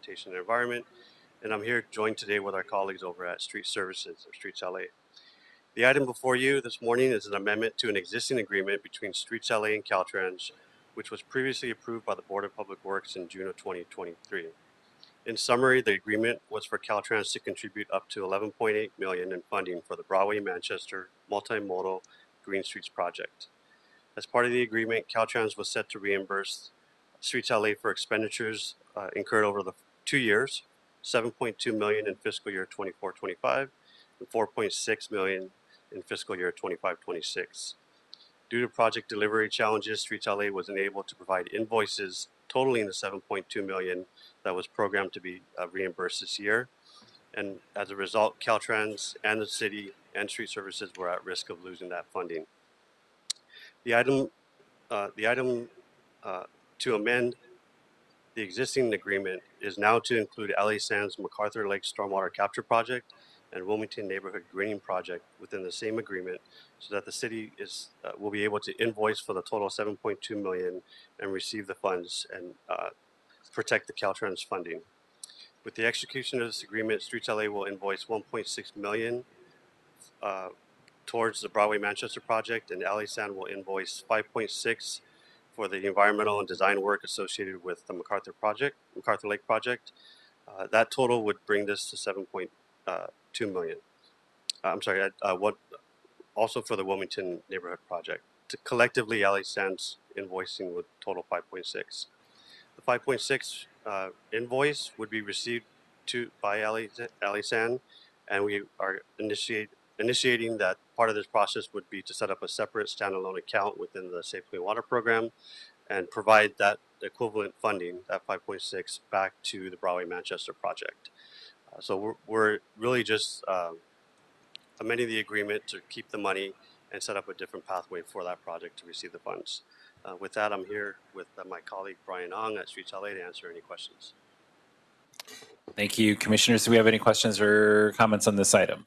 Transportation and Environment, and I'm here joined today with our colleagues over at Street Services, or Streets LA. The item before you this morning is an amendment to an existing agreement between Streets LA and Caltrans, which was previously approved by the Board of Public Works in June of 2023. In summary, the agreement was for Caltrans to contribute up to $11.8 million in funding for the Broadway-Manchester Multimodal Green Streets project. As part of the agreement, Caltrans was set to reimburse Streets LA for expenditures incurred over the 2 years, $7.2 million in fiscal year 24-25 and $4.6 million in fiscal year 25-26. Due to project delivery challenges, Streets LA was unable to provide invoices totaling the $7.2 million that was programmed to be reimbursed this year. And as a result, Caltrans and the city and Street Services were at risk of losing that funding. The item to amend the existing agreement is now to include LA Sands MacArthur Lake Stormwater Capture Project and Wilmington Neighborhood Greening Project within the same agreement, so that the city will be able to invoice for the total $7.2 million and receive the funds and protect the Caltrans funding. With the execution of this agreement, Streets LA will invoice $1.6 million towards the Broadway-Manchester project, and LA Sand will invoice $5.6 for the environmental and design work associated with the MacArthur Lake project. That total would bring this to $7.2 million. Also for the Wilmington neighborhood project. Collectively, LA Sand's invoicing would total $5.6. The $5.6 invoice would be received by LA Sand, and we are initiating that. Part of this process would be to set up a separate standalone account within the Safe Clean Water program and provide that equivalent funding, that 5.6, back to the Broadway-Manchester project. So we're really just amending the agreement to keep the money and set up a different pathway for that project to receive the funds. With that, I'm here with my colleague Brian Ong at Streets LA to answer any questions. Thank you, Commissioners. Do we have any questions or comments on this item?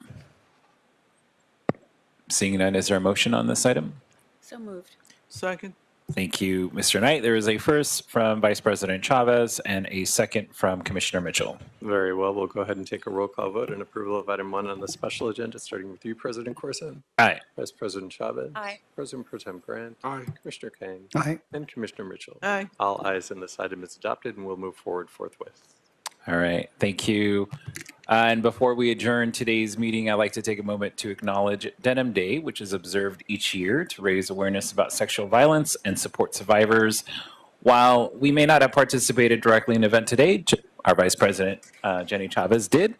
Seeing none, is there a motion on this item? So moved. Second. Thank you, Mr. Knight. There is a first from Vice President Chavez and a second from Commissioner Mitchell. Very well. We'll go ahead and take a roll call vote in approval of item 1 on the special agenda, starting with you, President Corson. Aye. Vice President Chavez. Aye. President Pro Tem Grant. Aye. Commissioner Kane. Aye. And Commissioner Mitchell. Aye. All ayes, and this item is adopted, and we'll move forward forthwith. All right. Thank you. And before we adjourn today's meeting, I'd like to take a moment to acknowledge Denim Day, which is observed each year to raise awareness about sexual violence and support survivors. While we may not have participated directly in the event today, our Vice President, Jenny Chavez, did.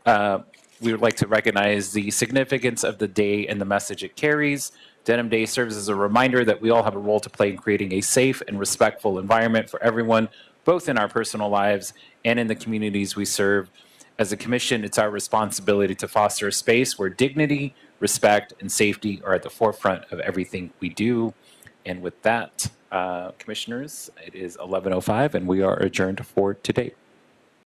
We would like to recognize the significance of the day and the message it carries. Denim Day serves as a reminder that we all have a role to play in creating a safe and respectful environment for everyone, both in our personal lives and in the communities we serve. As a commission, it's our responsibility to foster a space where dignity, respect, and safety are at the forefront of everything we do. And with that, Commissioners, it is 11:05 and we are adjourned for today.